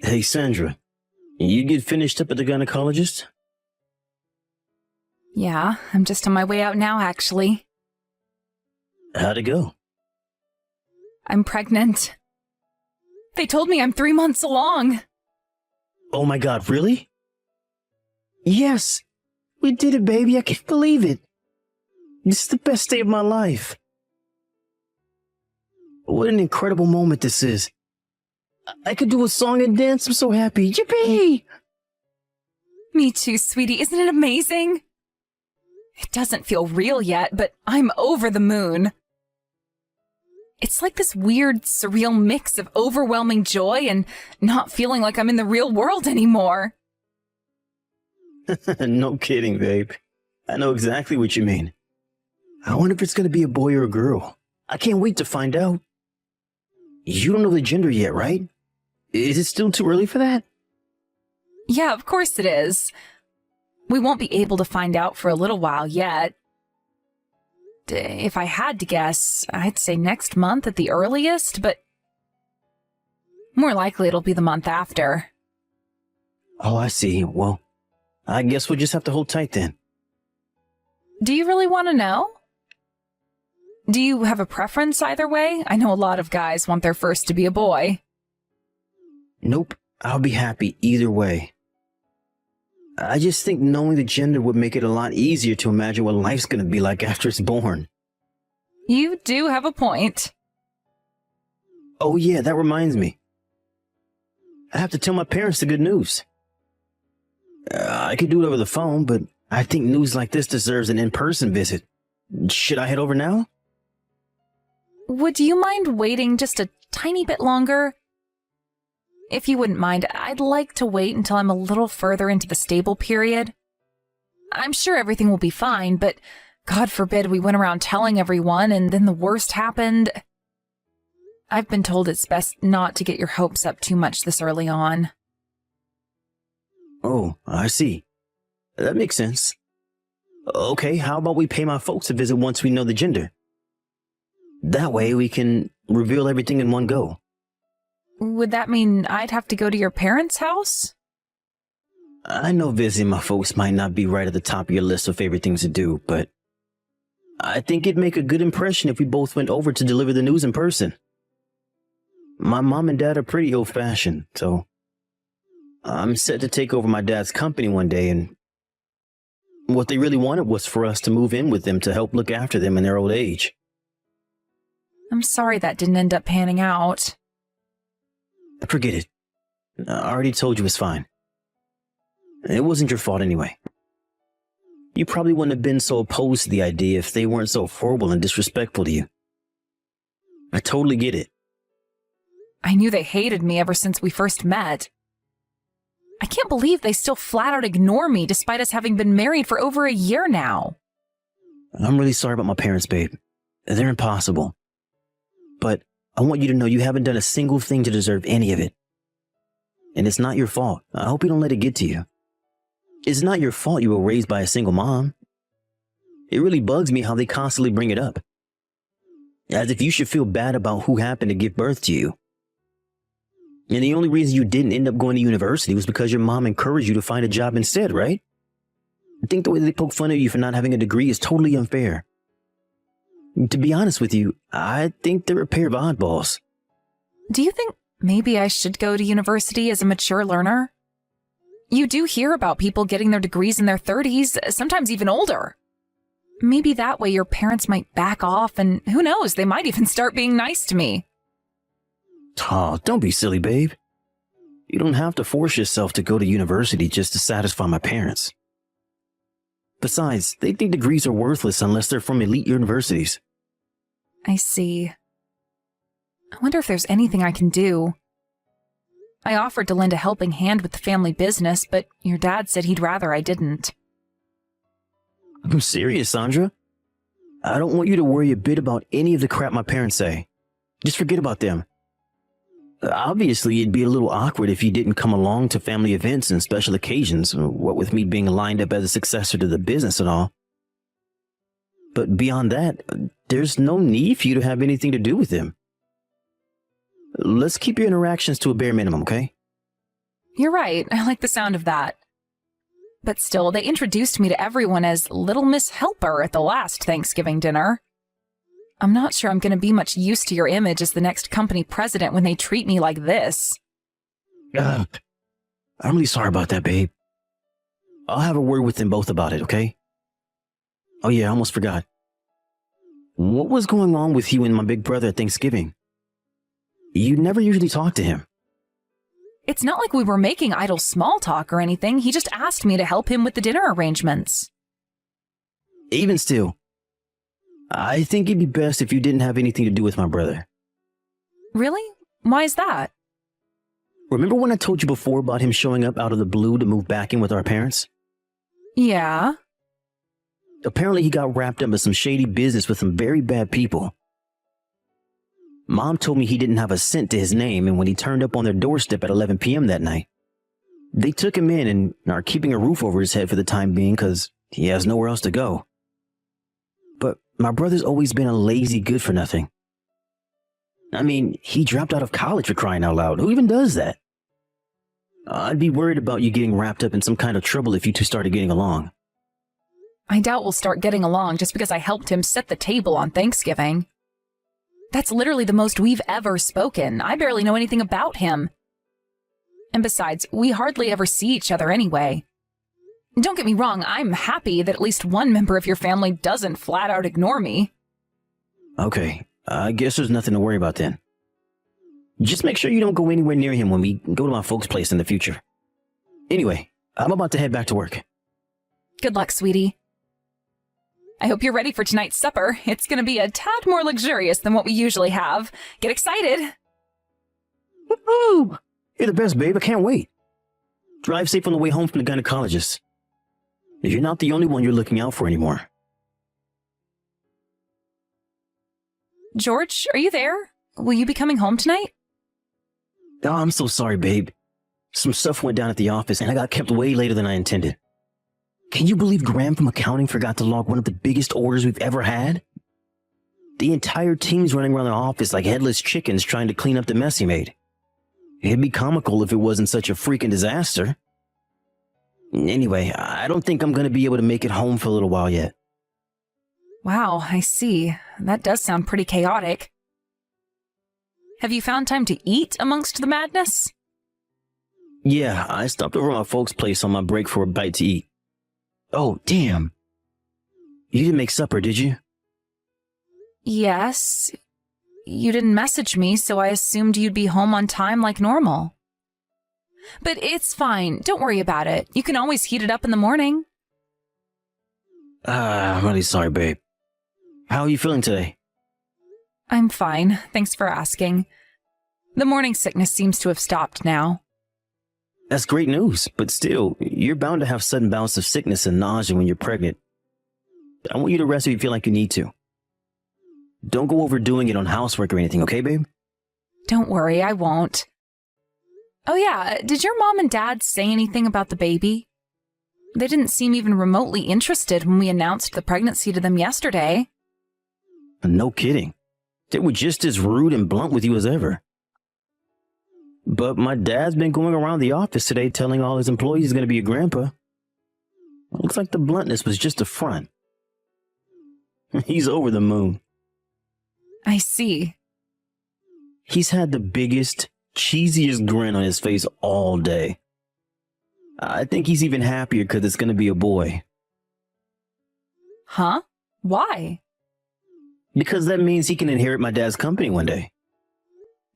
Hey, Sandra, you get finished up at the gynecologist? Yeah, I'm just on my way out now, actually. How'd it go? I'm pregnant. They told me I'm 3 months along. Oh my God, really? Yes, we did it, baby. I can't believe it. This is the best day of my life. What an incredible moment this is. I could do a song and dance. I'm so happy. Yippee! Me too, sweetie. Isn't it amazing? It doesn't feel real yet, but I'm over the moon. It's like this weird, surreal mix of overwhelming joy and not feeling like I'm in the real world anymore. No kidding, babe. I know exactly what you mean. I wonder if it's going to be a boy or a girl. I can't wait to find out. You don't know the gender yet, right? Is it still too early for that? Yeah, of course it is. We won't be able to find out for a little while yet. If I had to guess, I'd say next month at the earliest, but more likely it'll be the month after. Oh, I see. Well, I guess we'll just have to hold tight then. Do you really want to know? Do you have a preference either way? I know a lot of guys want their first to be a boy. Nope, I'll be happy either way. I just think knowing the gender would make it a lot easier to imagine what life's gonna be like after it's born. You do have a point. Oh yeah, that reminds me. I have to tell my parents the good news. I could do it over the phone, but I think news like this deserves an in-person visit. Should I head over now? Would you mind waiting just a tiny bit longer? If you wouldn't mind, I'd like to wait until I'm a little further into the stable period. I'm sure everything will be fine, but God forbid we went around telling everyone and then the worst happened. I've been told it's best not to get your hopes up too much this early on. Oh, I see. That makes sense. Okay, how about we pay my folks a visit once we know the gender? That way we can reveal everything in one go. Would that mean I'd have to go to your parents' house? I know visiting my folks might not be right at the top of your list of favorite things to do, but I think it'd make a good impression if we both went over to deliver the news in person. My mom and dad are pretty old-fashioned, so I'm set to take over my dad's company one day, and what they really wanted was for us to move in with them to help look after them in their old age. I'm sorry that didn't end up panning out. Forget it. I already told you it's fine. It wasn't your fault anyway. You probably wouldn't have been so opposed to the idea if they weren't so horrible and disrespectful to you. I totally get it. I knew they hated me ever since we first met. I can't believe they still flat out ignore me despite us having been married for over a year now. I'm really sorry about my parents, babe. They're impossible. But I want you to know you haven't done a single thing to deserve any of it. And it's not your fault. I hope you don't let it get to you. It's not your fault you were raised by a single mom. It really bugs me how they constantly bring it up. As if you should feel bad about who happened to give birth to you. And the only reason you didn't end up going to university was because your mom encouraged you to find a job instead, right? I think the way they poke fun at you for not having a degree is totally unfair. To be honest with you, I think they're a pair of oddballs. Do you think maybe I should go to university as a mature learner? You do hear about people getting their degrees in their 30s, sometimes even older. Maybe that way your parents might back off, and who knows, they might even start being nice to me. Oh, don't be silly, babe. You don't have to force yourself to go to university just to satisfy my parents. Besides, they think degrees are worthless unless they're from elite universities. I see. I wonder if there's anything I can do. I offered to lend a helping hand with the family business, but your dad said he'd rather I didn't. I'm serious, Sandra. I don't want you to worry a bit about any of the crap my parents say. Just forget about them. Obviously, it'd be a little awkward if you didn't come along to family events and special occasions, what with me being lined up as a successor to the business and all. But beyond that, there's no need for you to have anything to do with them. Let's keep your interactions to a bare minimum, okay? You're right, I like the sound of that. But still, they introduced me to everyone as Little Miss Helper at the last Thanksgiving dinner. I'm not sure I'm going to be much use to your image as the next company president when they treat me like this. I'm really sorry about that, babe. I'll have a word with them both about it, okay? Oh yeah, I almost forgot. What was going on with you and my big brother at Thanksgiving? You never usually talk to him. It's not like we were making idle small talk or anything. He just asked me to help him with the dinner arrangements. Even still, I think it'd be best if you didn't have anything to do with my brother. Really? Why is that? Remember when I told you before about him showing up out of the blue to move back in with our parents? Yeah. Apparently he got wrapped up in some shady business with some very bad people. Mom told me he didn't have a cent to his name, and when he turned up on their doorstep at 11 p.m. that night, they took him in and are keeping a roof over his head for the time being because he has nowhere else to go. But my brother's always been a lazy good-for-nothing. I mean, he dropped out of college for crying out loud. Who even does that? I'd be worried about you getting wrapped up in some kind of trouble if you two started getting along. I doubt we'll start getting along just because I helped him set the table on Thanksgiving. That's literally the most we've ever spoken. I barely know anything about him. And besides, we hardly ever see each other anyway. Don't get me wrong, I'm happy that at least one member of your family doesn't flat out ignore me. Okay, I guess there's nothing to worry about then. Just make sure you don't go anywhere near him when we go to my folks' place in the future. Anyway, I'm about to head back to work. Good luck, sweetie. I hope you're ready for tonight's supper. It's going to be a tad more luxurious than what we usually have. Get excited. Woohoo! You're the best, babe. I can't wait. Drive safe on the way home from the gynecologist. You're not the only one you're looking out for anymore. George, are you there? Will you be coming home tonight? Oh, I'm so sorry, babe. Some stuff went down at the office and I got kept way later than I intended. Can you believe Graham from accounting forgot to log one of the biggest orders we've ever had? The entire team's running around the office like headless chickens trying to clean up the mess he made. It'd be comical if it wasn't such a freaking disaster. Anyway, I don't think I'm going to be able to make it home for a little while yet. Wow, I see. That does sound pretty chaotic. Have you found time to eat amongst the madness? Yeah, I stopped over at my folks' place on my break for a bite to eat. Oh, damn. You didn't make supper, did you? Yes. You didn't message me, so I assumed you'd be home on time like normal. But it's fine. Don't worry about it. You can always heat it up in the morning. I'm really sorry, babe. How are you feeling today? I'm fine. Thanks for asking. The morning sickness seems to have stopped now. That's great news, but still, you're bound to have sudden bouts of sickness and nausea when you're pregnant. I want you to rest if you feel like you need to. Don't go overdoing it on housework or anything, okay, babe? Don't worry, I won't. Oh yeah, did your mom and dad say anything about the baby? They didn't seem even remotely interested when we announced the pregnancy to them yesterday. No kidding. They were just as rude and blunt with you as ever. But my dad's been going around the office today telling all his employees he's going to be a grandpa. Looks like the bluntness was just a front. He's over the moon. I see. He's had the biggest, cheesiest grin on his face all day. I think he's even happier because it's going to be a boy. Huh? Why? Because that means he can inherit my dad's company one day.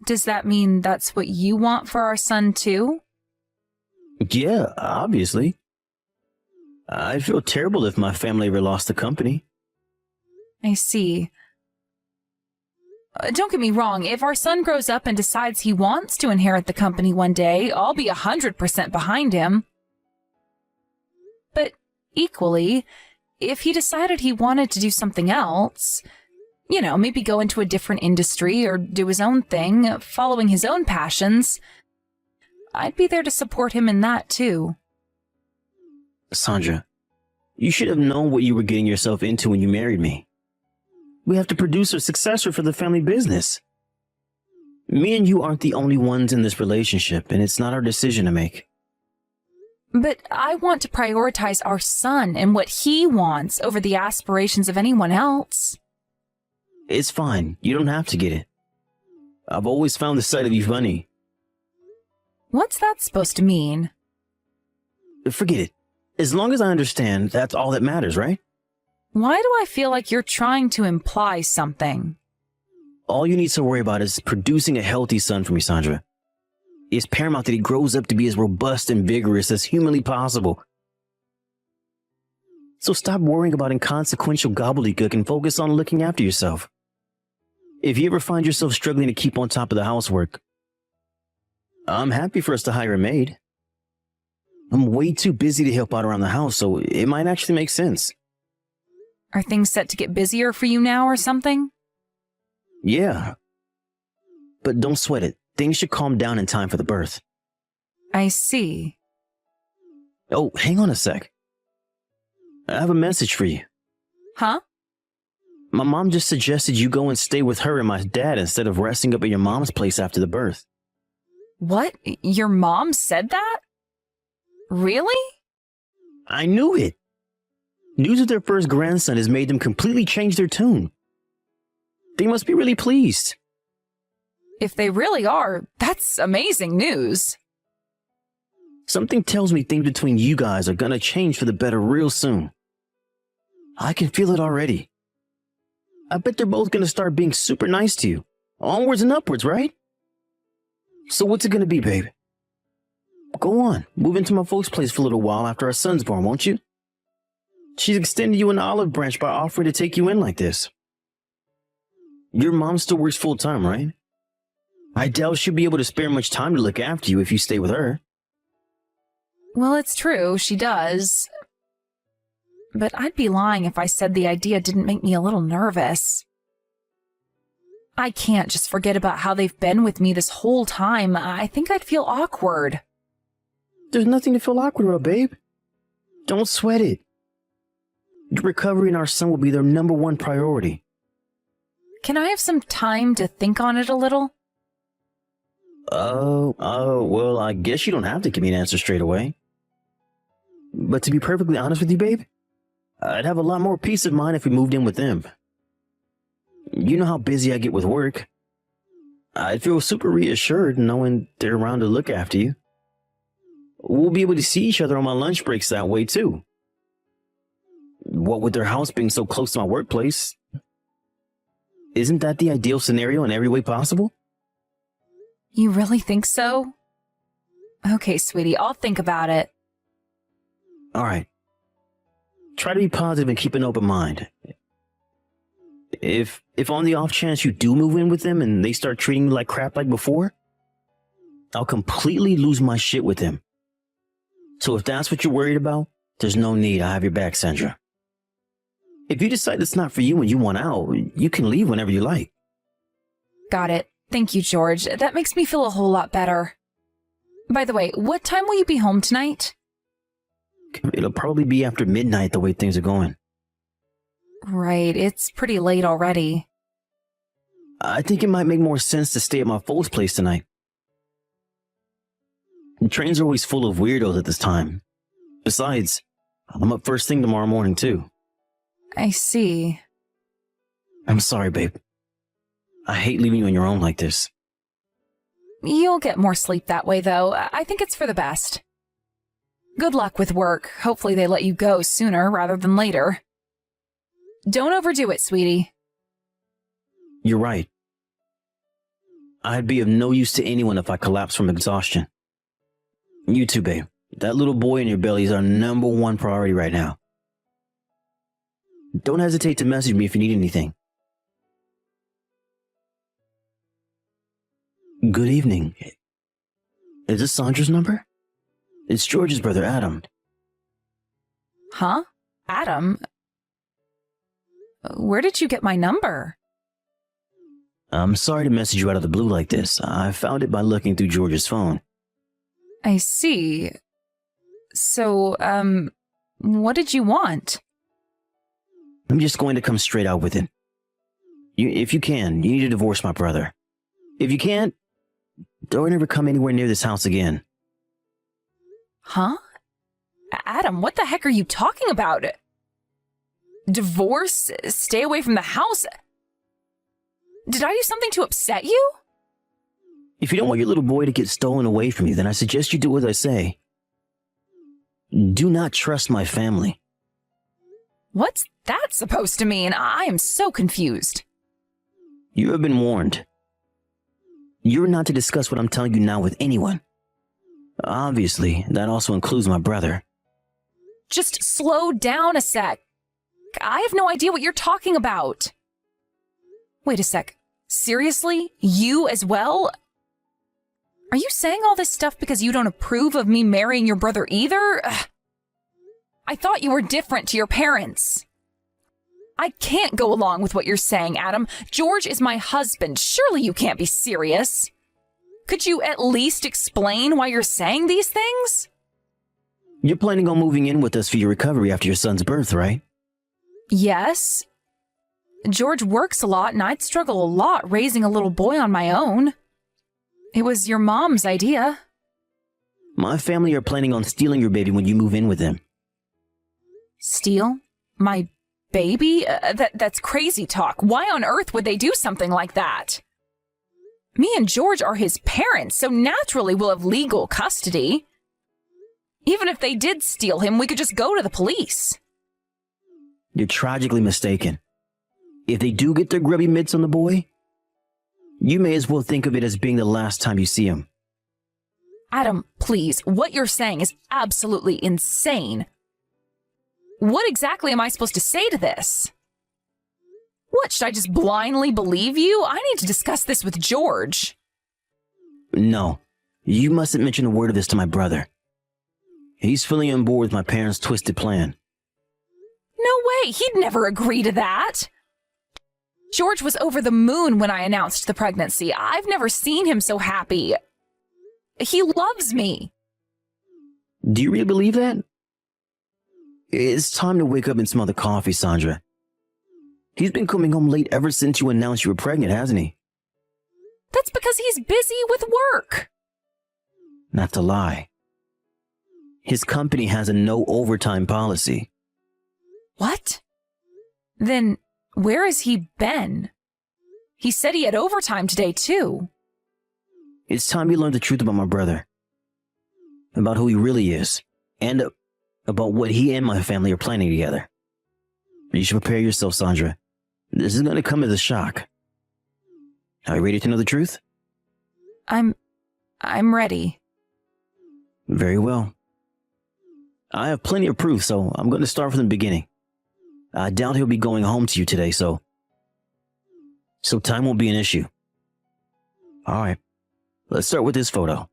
Does that mean that's what you want for our son too? Yeah, obviously. I'd feel terrible if my family ever lost the company. I see. Don't get me wrong, if our son grows up and decides he wants to inherit the company one day, I'll be 100% behind him. But equally, if he decided he wanted to do something else, you know, maybe go into a different industry or do his own thing, following his own passions, I'd be there to support him in that too. Sandra, you should have known what you were getting yourself into when you married me. We have to produce a successor for the family business. Me and you aren't the only ones in this relationship, and it's not our decision to make. But I want to prioritize our son and what he wants over the aspirations of anyone else. It's fine. You don't have to get it. I've always found the sight of you funny. What's that supposed to mean? Forget it. As long as I understand, that's all that matters, right? Why do I feel like you're trying to imply something? All you need to worry about is producing a healthy son for me, Sandra. It's paramount that he grows up to be as robust and vigorous as humanly possible. So stop worrying about inconsequential gobbledygook and focus on looking after yourself. If you ever find yourself struggling to keep on top of the housework, I'm happy for us to hire a maid. I'm way too busy to help out around the house, so it might actually make sense. Are things set to get busier for you now or something? Yeah. But don't sweat it. Things should calm down in time for the birth. I see. Oh, hang on a sec. I have a message for you. Huh? My mom just suggested you go and stay with her and my dad instead of resting up at your mom's place after the birth. What? Your mom said that? Really? I knew it. News of their first grandson has made them completely change their tune. They must be really pleased. If they really are, that's amazing news. Something tells me things between you guys are gonna change for the better real soon. I can feel it already. I bet they're both gonna start being super nice to you. Onwards and upwards, right? So what's it gonna be, babe? Go on, move into my folks' place for a little while after our son's born, won't you? She's extended you an olive branch by offering to take you in like this. Your mom still works full-time, right? I doubt she'll be able to spare much time to look after you if you stay with her. Well, it's true, she does. But I'd be lying if I said the idea didn't make me a little nervous. I can't just forget about how they've been with me this whole time. I think I'd feel awkward. There's nothing to feel awkward about, babe. Don't sweat it. Your recovery and our son will be their #1 priority. Can I have some time to think on it a little? Well, I guess you don't have to give me an answer straight away. But to be perfectly honest with you, babe, I'd have a lot more peace of mind if we moved in with them. You know how busy I get with work. I'd feel super reassured knowing they're around to look after you. We'll be able to see each other on my lunch breaks that way, too. What with their house being so close to my workplace, isn't that the ideal scenario in every way possible? You really think so? Okay, sweetie, I'll think about it. All right. Try to be positive and keep an open mind. If on the off chance you do move in with them and they start treating me like crap like before, I'll completely lose my shit with them. So if that's what you're worried about, there's no need. I have your back, Sandra. If you decide it's not for you and you want out, you can leave whenever you like. Got it. Thank you, George. That makes me feel a whole lot better. By the way, what time will you be home tonight? It'll probably be after midnight the way things are going. Right, it's pretty late already. I think it might make more sense to stay at my folks' place tonight. The trains are always full of weirdos at this time. Besides, I'm up first thing tomorrow morning, too. I see. I'm sorry, babe. I hate leaving you on your own like this. You'll get more sleep that way, though. I think it's for the best. Good luck with work. Hopefully they let you go sooner rather than later. Don't overdo it, sweetie. You're right. I'd be of no use to anyone if I collapse from exhaustion. You too, babe. That little boy in your belly is our #1 priority right now. Don't hesitate to message me if you need anything. Good evening. Is this Sandra's number? It's George's brother, Adam. Huh? Adam? Where did you get my number? I'm sorry to message you out of the blue like this. I found it by looking through George's phone. I see. So, what did you want? I'm just going to come straight out with it. If you can, you need to divorce my brother. If you can't, don't ever come anywhere near this house again. Huh? Adam, what the heck are you talking about? Divorce? Stay away from the house? Did I do something to upset you? If you don't want your little boy to get stolen away from you, then I suggest you do as I say. Do not trust my family. What's that supposed to mean? I am so confused. You have been warned. You're not to discuss what I'm telling you now with anyone. Obviously, that also includes my brother. Just slow down a sec. I have no idea what you're talking about. Wait a sec. Seriously? You as well? Are you saying all this stuff because you don't approve of me marrying your brother either? Ugh. I thought you were different to your parents. I can't go along with what you're saying, Adam. George is my husband. Surely you can't be serious. Could you at least explain why you're saying these things? You're planning on moving in with us for your recovery after your son's birth, right? Yes. George works a lot, and I'd struggle a lot raising a little boy on my own. It was your mom's idea. My family are planning on stealing your baby when you move in with them. Steal? My baby? That's crazy talk. Why on earth would they do something like that? Me and George are his parents, so naturally we'll have legal custody. Even if they did steal him, we could just go to the police. You're tragically mistaken. If they do get their grubby mitts on the boy, you may as well think of it as being the last time you see him. Adam, please, what you're saying is absolutely insane. What exactly am I supposed to say to this? What, should I just blindly believe you? I need to discuss this with George. No, you mustn't mention a word of this to my brother. He's fully on board with my parents' twisted plan. No way, he'd never agree to that. George was over the moon when I announced the pregnancy. I've never seen him so happy. He loves me. Do you really believe that? It's time to wake up and smell the coffee, Sandra. He's been coming home late ever since you announced you were pregnant, hasn't he? That's because he's busy with work. Not to lie. His company has a no overtime policy. What? Then where has he been? He said he had overtime today, too. It's time you learned the truth about my brother. About who he really is. And about what he and my family are planning together. You should prepare yourself, Sandra. This is going to come as a shock. Are you ready to know the truth? I'm ready. Very well. I have plenty of proof, so I'm going to start from the beginning. I doubt he'll be going home to you today, so time won't be an issue. All right, let's start with this photo.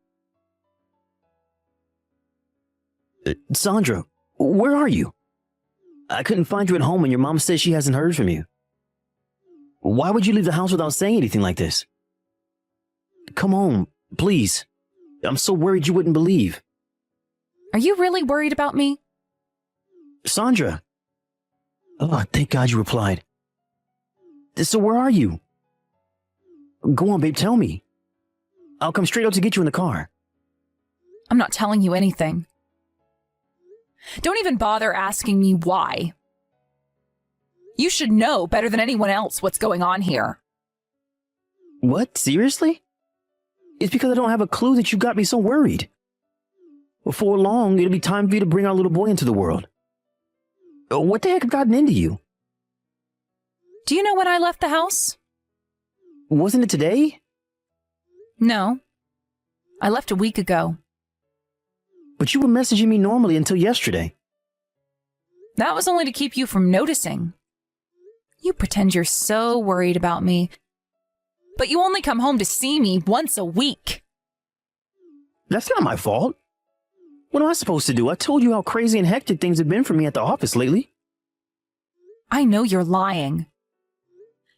Sandra, where are you? I couldn't find you at home and your mom says she hasn't heard from you. Why would you leave the house without saying anything like this? Come home, please. I'm so worried you wouldn't believe. Are you really worried about me? Sandra. Oh, thank God you replied. So where are you? Go on, babe, tell me. I'll come straight out to get you in the car. I'm not telling you anything. Don't even bother asking me why. You should know better than anyone else what's going on here. What? Seriously? It's because I don't have a clue that you got me so worried. Before long, it'll be time for you to bring our little boy into the world. What the heck have gotten into you? Do you know when I left the house? Wasn't it today? No. I left a week ago. But you were messaging me normally until yesterday. That was only to keep you from noticing. You pretend you're so worried about me, but you only come home to see me once a week. That's not my fault. What am I supposed to do? I told you how crazy and hectic things have been for me at the office lately. I know you're lying.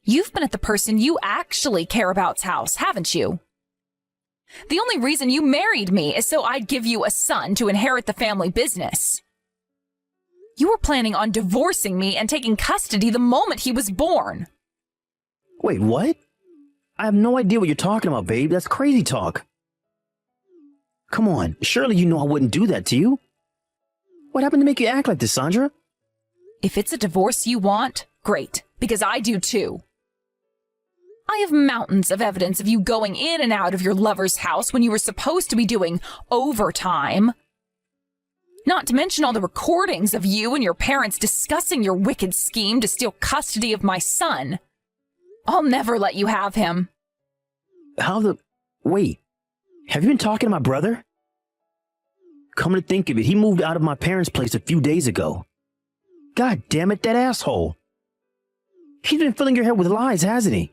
You've been at the person you actually care about's house, haven't you? The only reason you married me is so I'd give you a son to inherit the family business. You were planning on divorcing me and taking custody the moment he was born. Wait, what? I have no idea what you're talking about, babe. That's crazy talk. Come on, surely you know I wouldn't do that to you. What happened to make you act like this, Sandra? If it's a divorce you want, great, because I do too. I have mountains of evidence of you going in and out of your lover's house when you were supposed to be doing overtime. Not to mention all the recordings of you and your parents discussing your wicked scheme to steal custody of my son. I'll never let you have him. Wait, have you been talking to my brother? Come to think of it, he moved out of my parents' place a few days ago. God damn it, that asshole. He's been filling your head with lies, hasn't he?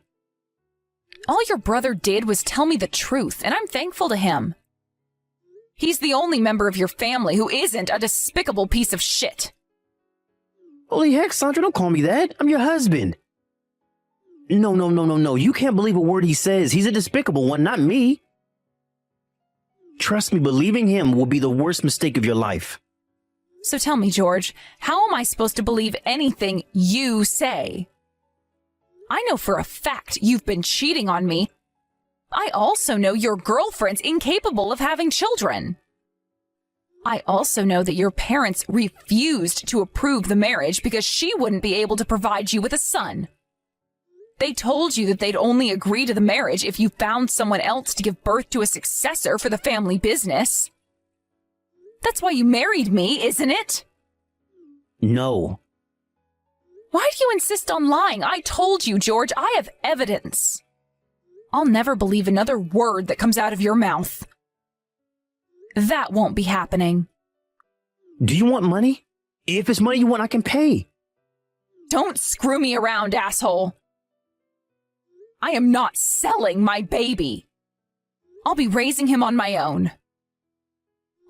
All your brother did was tell me the truth, and I'm thankful to him. He's the only member of your family who isn't a despicable piece of shit. Holy heck, Sandra, don't call me that. I'm your husband. No. You can't believe a word he says. He's a despicable one, not me. Trust me, believing him will be the worst mistake of your life. So tell me, George, how am I supposed to believe anything you say? I know for a fact you've been cheating on me. I also know your girlfriend's incapable of having children. I also know that your parents refused to approve the marriage because she wouldn't be able to provide you with a son. They told you that they'd only agree to the marriage if you found someone else to give birth to a successor for the family business. That's why you married me, isn't it? No. Why do you insist on lying? I told you, George, I have evidence. I'll never believe another word that comes out of your mouth. That won't be happening. Do you want money? If it's money you want, I can pay. Don't screw me around, asshole. I am not selling my baby. I'll be raising him on my own.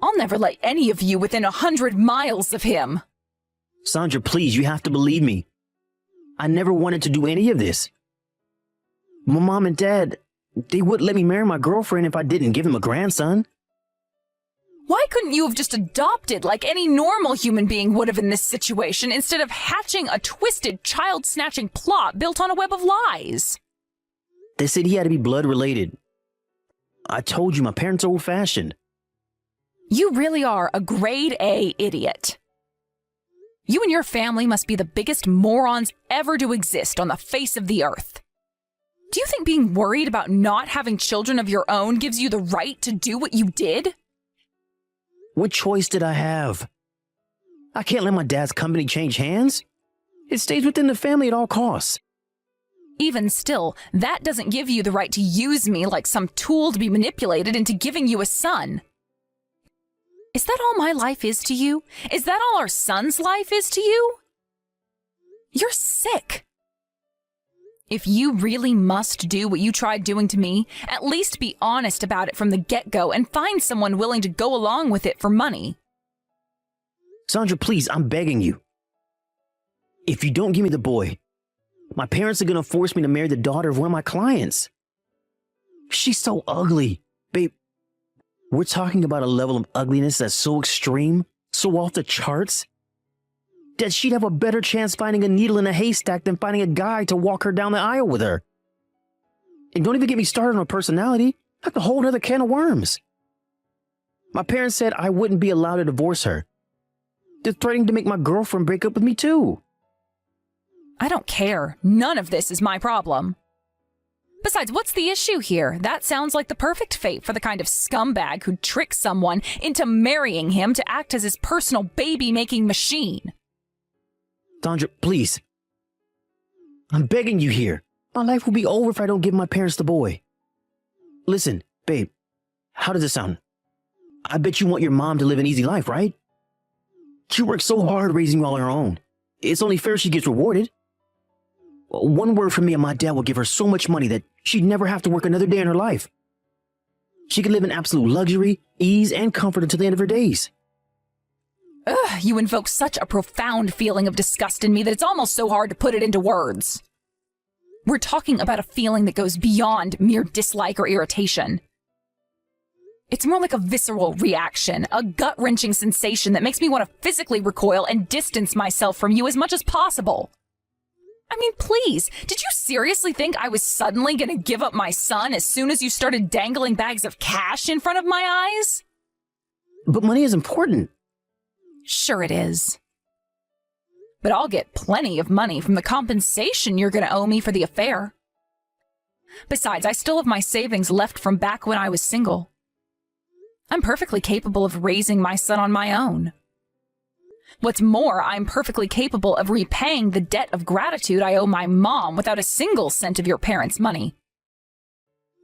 I'll never let any of you within 100 miles of him. Sandra, please, you have to believe me. I never wanted to do any of this. My mom and dad, they wouldn't let me marry my girlfriend if I didn't give them a grandson. Why couldn't you have just adopted like any normal human being would have in this situation instead of hatching a twisted child-snatching plot built on a web of lies? They said he had to be blood related. I told you my parents are old-fashioned. You really are a grade A idiot. You and your family must be the biggest morons ever to exist on the face of the earth. Do you think being worried about not having children of your own gives you the right to do what you did? What choice did I have? I can't let my dad's company change hands. It stays within the family at all costs. Even still, that doesn't give you the right to use me like some tool to be manipulated into giving you a son. Is that all my life is to you? Is that all our son's life is to you? You're sick. If you really must do what you tried doing to me, at least be honest about it from the get-go and find someone willing to go along with it for money. Sandra, please, I'm begging you. If you don't give me the boy, my parents are going to force me to marry the daughter of one of my clients. She's so ugly. Babe, we're talking about a level of ugliness that's so extreme, so off the charts, that she'd have a better chance finding a needle in a haystack than finding a guy to walk her down the aisle with her. And don't even get me started on her personality. That's a whole nother can of worms. My parents said I wouldn't be allowed to divorce her. They're threatening to make my girlfriend break up with me too. I don't care. None of this is my problem. Besides, what's the issue here? That sounds like the perfect fate for the kind of scumbag who'd trick someone into marrying him to act as his personal baby-making machine. Sandra, please. I'm begging you here. My life will be over if I don't give my parents the boy. Listen, babe, how does it sound? I bet you want your mom to live an easy life, right? She worked so hard raising you all on her own. It's only fair she gets rewarded. One word from me and my dad will give her so much money that she'd never have to work another day in her life. She could live in absolute luxury, ease, and comfort until the end of her days. Ugh, you invoke such a profound feeling of disgust in me that it's almost so hard to put it into words. We're talking about a feeling that goes beyond mere dislike or irritation. It's more like a visceral reaction, a gut-wrenching sensation that makes me want to physically recoil and distance myself from you as much as possible. I mean, please, did you seriously think I was suddenly going to give up my son as soon as you started dangling bags of cash in front of my eyes? But money is important. Sure it is. But I'll get plenty of money from the compensation you're going to owe me for the affair. Besides, I still have my savings left from back when I was single. I'm perfectly capable of raising my son on my own. What's more, I'm perfectly capable of repaying the debt of gratitude I owe my mom without a single cent of your parents' money.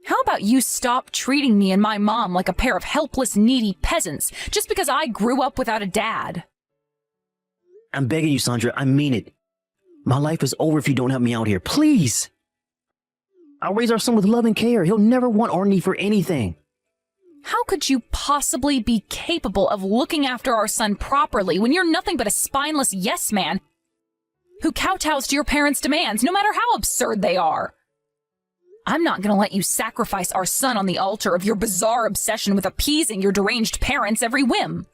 How about you stop treating me and my mom like a pair of helpless, needy peasants just because I grew up without a dad? I'm begging you, Sandra. I mean it. My life is over if you don't help me out here. Please. I'll raise our son with love and care. He'll never want or need for anything. How could you possibly be capable of looking after our son properly when you're nothing but a spineless yes man who kowtows to your parents' demands, no matter how absurd they are? I'm not going to let you sacrifice our son on the altar of your bizarre obsession with appeasing your deranged parents' every whim.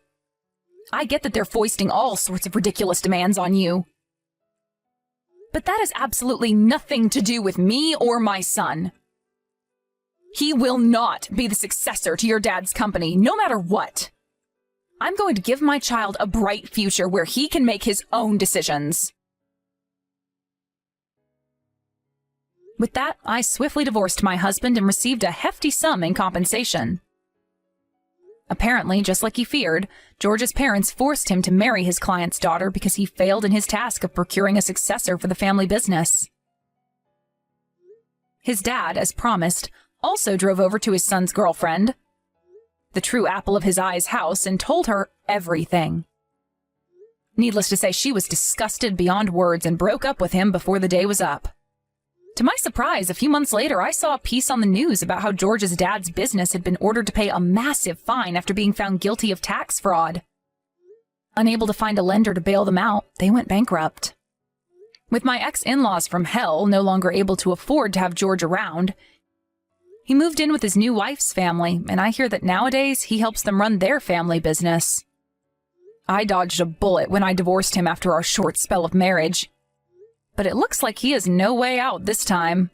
I get that they're foisting all sorts of ridiculous demands on you. But that has absolutely nothing to do with me or my son. He will not be the successor to your dad's company, no matter what. I'm going to give my child a bright future where he can make his own decisions. With that, I swiftly divorced my husband and received a hefty sum in compensation. Apparently, just like he feared, George's parents forced him to marry his client's daughter because he failed in his task of procuring a successor for the family business. His dad, as promised, also drove over to his son's girlfriend, the true apple of his eye's house, and told her everything. Needless to say, she was disgusted beyond words and broke up with him before the day was up. To my surprise, a few months later, I saw a piece on the news about how George's dad's business had been ordered to pay a massive fine after being found guilty of tax fraud. Unable to find a lender to bail them out, they went bankrupt. With my ex-in-laws from hell no longer able to afford to have George around, he moved in with his new wife's family, and I hear that nowadays he helps them run their family business. I dodged a bullet when I divorced him after our short spell of marriage, but it looks like he has no way out this time.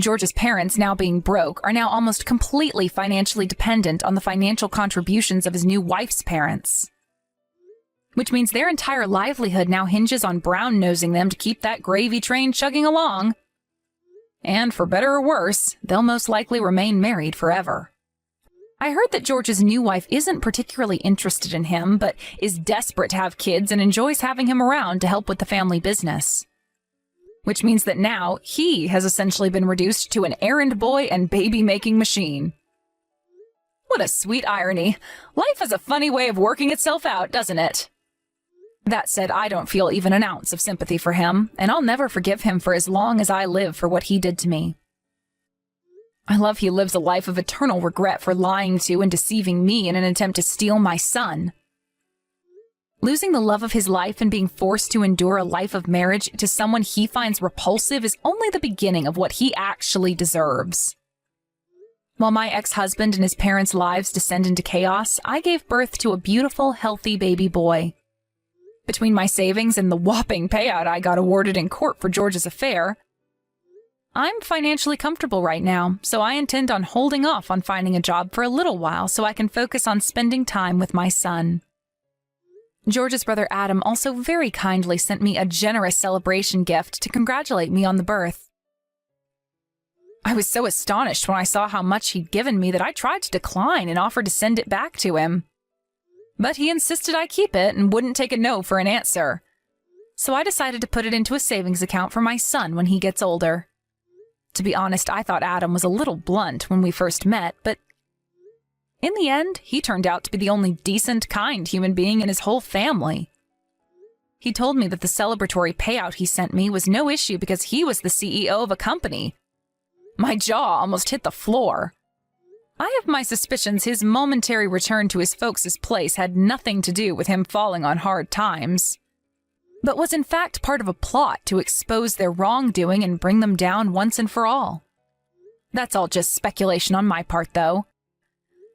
George's parents, now being broke, are now almost completely financially dependent on the financial contributions of his new wife's parents, which means their entire livelihood now hinges on brown-nosing them to keep that gravy train chugging along. And for better or worse, they'll most likely remain married forever. I heard that George's new wife isn't particularly interested in him, but is desperate to have kids and enjoys having him around to help with the family business. Which means that now he has essentially been reduced to an errand boy and baby-making machine. What a sweet irony. Life has a funny way of working itself out, doesn't it? That said, I don't feel even an ounce of sympathy for him, and I'll never forgive him for as long as I live for what he did to me. I love he lives a life of eternal regret for lying to and deceiving me in an attempt to steal my son. Losing the love of his life and being forced to endure a life of marriage to someone he finds repulsive is only the beginning of what he actually deserves. While my ex-husband and his parents' lives descend into chaos, I gave birth to a beautiful, healthy baby boy. Between my savings and the whopping payout I got awarded in court for George's affair, I'm financially comfortable right now, so I intend on holding off on finding a job for a little while so I can focus on spending time with my son. George's brother Adam also very kindly sent me a generous celebration gift to congratulate me on the birth. I was so astonished when I saw how much he'd given me that I tried to decline and offered to send it back to him. But he insisted I keep it and wouldn't take a no for an answer. So I decided to put it into a savings account for my son when he gets older. To be honest, I thought Adam was a little blunt when we first met, but in the end, he turned out to be the only decent, kind human being in his whole family. He told me that the celebratory payout he sent me was no issue because he was the CEO of a company. My jaw almost hit the floor. I have my suspicions his momentary return to his folks' place had nothing to do with him falling on hard times, but was in fact part of a plot to expose their wrongdoing and bring them down once and for all. That's all just speculation on my part, though.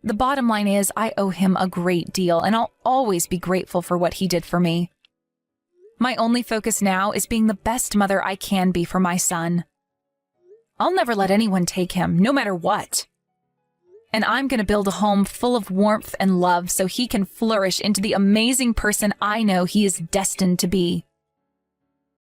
The bottom line is I owe him a great deal, and I'll always be grateful for what he did for me. My only focus now is being the best mother I can be for my son. I'll never let anyone take him, no matter what. And I'm going to build a home full of warmth and love so he can flourish into the amazing person I know he is destined to be.